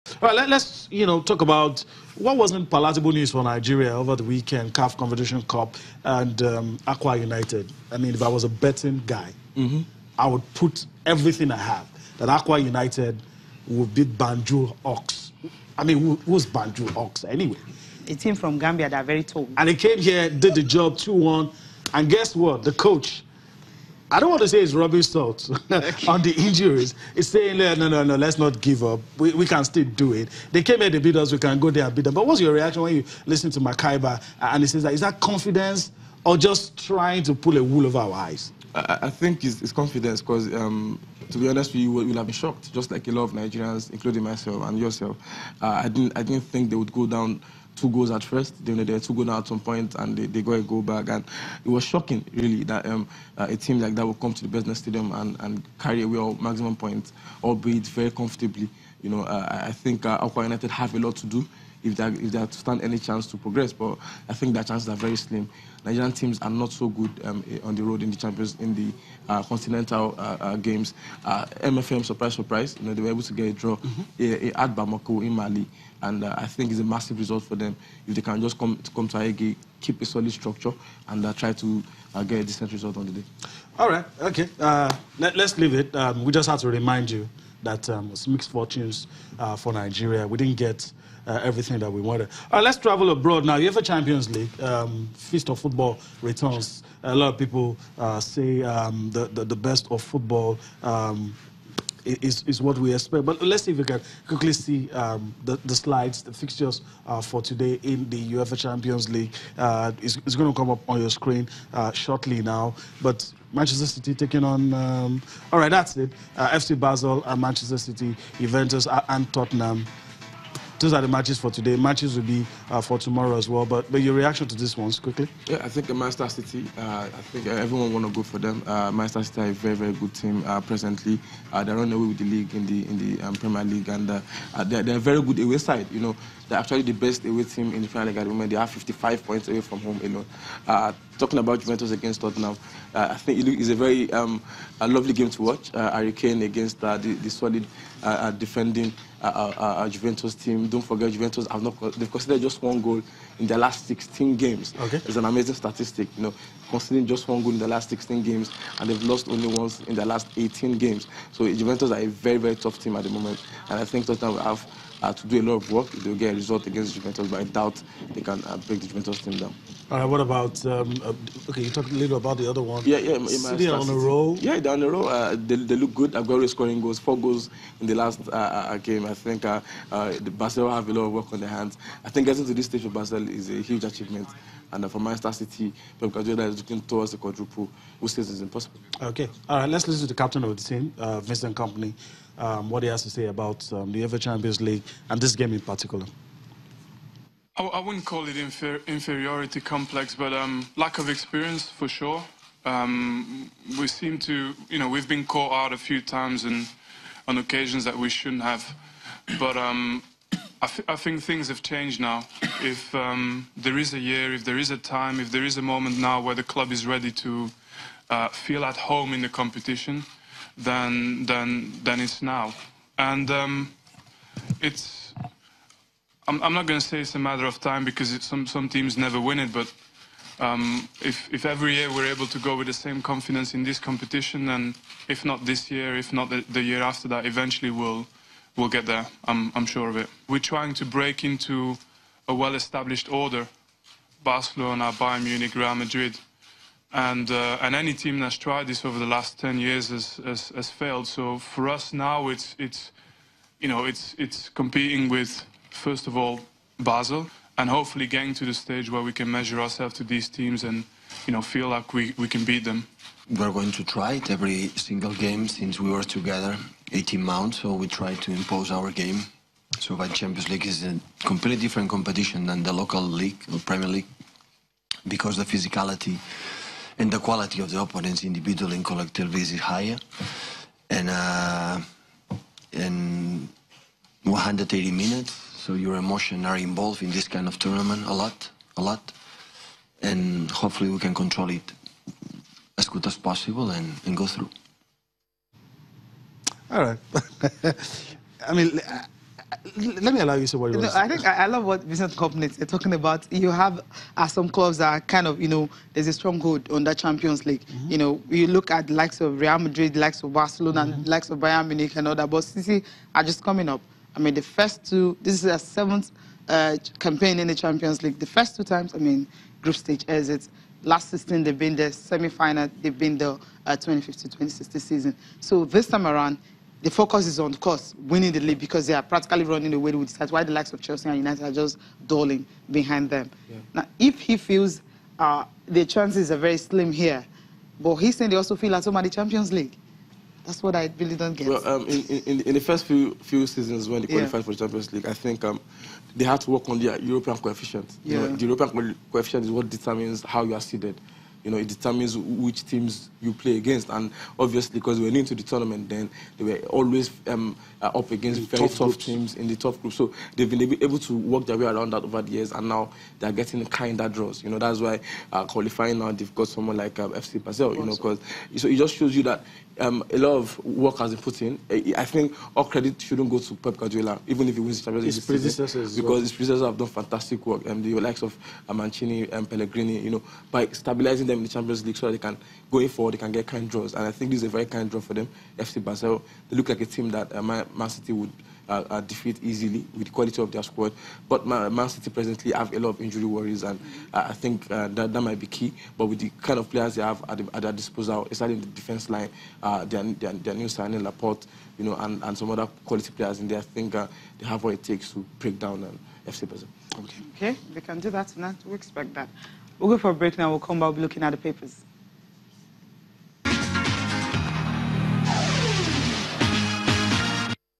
All right, let's talk about what wasn't palatable news for Nigeria over the weekend: CAF Confederation Cup and Aqua United. I mean, if I was a betting guy, I would put everything I have that Aqua United would beat Banjul Ox. I mean, who's Banjul Ox anyway? A team from Gambia that are very tall. And he came here, did the job 2-1, and guess what? The coach, I don't want to say it's rubbing salt on the injuries. It's saying, no, let's not give up. We can still do it. They came here, they beat us, we can go there and beat them. But what's your reaction when you listen to Maikaba and he says that, is that confidence or just trying to pull a wool over our eyes? I think it's confidence because, to be honest with you, we'll have been shocked, just like a lot of Nigerians, including myself and yourself. I didn't think they would go down 2 goals at first. They were 2 goals down at some point, and they got a goal back. And it was shocking, really, that a team like that would come to the Business Stadium and carry away all maximum points, albeit very comfortably. I think Aqua United have a lot to do if they are to stand any chance to progress, but I think their chances are very slim. Nigerian teams are not so good on the road in the continental games. MFM, surprise, they were able to get a draw at Bamako in Mali, and I think it's a massive result for them if they can just come to Agege, keep a solid structure, and try to get a decent result on the day. All right, okay. Let's leave it. We just have to remind you that it's mixed fortunes for Nigeria. We didn't get everything that we wanted. All right, let's travel abroad now. UEFA Champions League, Feast of Football returns. A lot of people say the best of football is what we expect. But let's see if we can quickly see the slides, the fixtures for today in the UEFA Champions League. It's going to come up on your screen shortly now. But Manchester City taking on... all right, that's it. FC Basel and Manchester City, Juventus and Tottenham. Those are the matches for today. Matches will be for tomorrow as well. But your reaction to these ones, quickly? Yeah, I think Manchester City, I think everyone want to go for them. Manchester City are a very, very good team presently. They're running away with the league in the Premier League, and they're a very good away side. They're actually the best away team in the Premier League at the moment. They have 55 points away from home alone. Talking about Juventus against Tottenham, I think it's a very a lovely game to watch. Harry Kane against the solid defending Juventus team. Don't forget, Juventus they've considered just 1 goal in their last 16 games. Okay. It's an amazing statistic, considering just 1 goal in the last 16 games, and they've lost only once in their last 18 games. So Juventus are a very, very tough team at the moment, and I think Tottenham will have to do a lot of work if they'll get a result against Juventus, but I doubt they can break the Juventus team down. All right, what about, okay, you talked a little about the other one. Yeah. City on a roll. Yeah, they're on a roll. They look good. Aguero is scoring goals, 4 goals in the last game. I think the Barcelona have a lot of work on their hands. I think getting to this stage for Barcelona is a huge achievement. And for Manchester City, Pep Guardiola is looking towards the quadruple, who says it's impossible. Okay. All right, let's listen to the captain of the team, Vincent Kompany, what he has to say about the UEFA Champions League and this game in particular. I wouldn't call it inferiority complex, but lack of experience for sure. We seem to, we've been caught out a few times and on occasions that we shouldn't have. But I think things have changed now. If there is a year, if there is a time, if there is a moment now where the club is ready to feel at home in the competition, then it's now. And I'm not going to say it's a matter of time because some teams never win it, but if every year we're able to go with the same confidence in this competition, then if not this year, if not the year after that, eventually we'll get there. I'm sure of it. We're trying to break into a well-established order: Barcelona, Bayern Munich, Real Madrid, and any team that's tried this over the last 10 years has failed. So for us now, it's competing with, first of all, Basel, and hopefully getting to the stage where we can measure ourselves to these teams and feel like we can beat them. We're going to try it every single game since we were together 18 months, so we try to impose our game. So the Champions League is a completely different competition than the local league or Premier League, because the physicality and the quality of the opponents individually and collectively is higher. And 180 minutes, so your emotions are involved in this kind of tournament a lot. And hopefully we can control it as good as possible and go through. All right. I mean, Let me allow you to say what you want to say. I think I love what business companies are talking about. You have some clubs that are kind of, there's a stronghold on that Champions League. You look at the likes of Real Madrid, the likes of Barcelona, and the likes of Bayern Munich and all that. But City are just coming up. I mean, the first two, this is their seventh campaign in the Champions League. The first two times, group stage exits. Last 16, they've been the semi-final. They've been the 2015-2016 season. So this time around, the focus is on, of course, winning the league because they are practically running away with the while the likes of Chelsea and United are just dawdling behind them. Yeah. Now, if he feels the chances are very slim here, but he's saying they also feel at home at the Champions League. That's what I really don't get. Well, in the first few seasons when they qualified for the Champions League, I think they had to work on their European coefficient. Yeah. The European coefficient is what determines how you are seeded. It determines which teams you play against. And obviously, because we're new to the tournament, then they were always up against very tough teams in the top group. So they've been able to work their way around that over the years, and now they're getting kinder draws. That's why qualifying now, they've got someone like FC Basel, because so it just shows you that a lot of work has been put in. I think all credit shouldn't go to Pep Guardiola, even if he wins the Champions League. His predecessors, because his predecessors have done fantastic work. The likes of Mancini and Pellegrini, by stabilizing them in the Champions League so that they can, going forward, they can get kind draws. And I think this is a very kind draw for them. FC Basel, they look like a team that Man City would defeat easily with the quality of their squad. But Man City presently have a lot of injury worries, and I think that might be key. But with the kind of players they have at their disposal, especially in the defense line, their new signing, Laporte, and some other quality players in there, I think they have what it takes to break down FC Basel. Okay, they can do that tonight. We expect that. We'll go for a break now. We'll come back looking at the papers.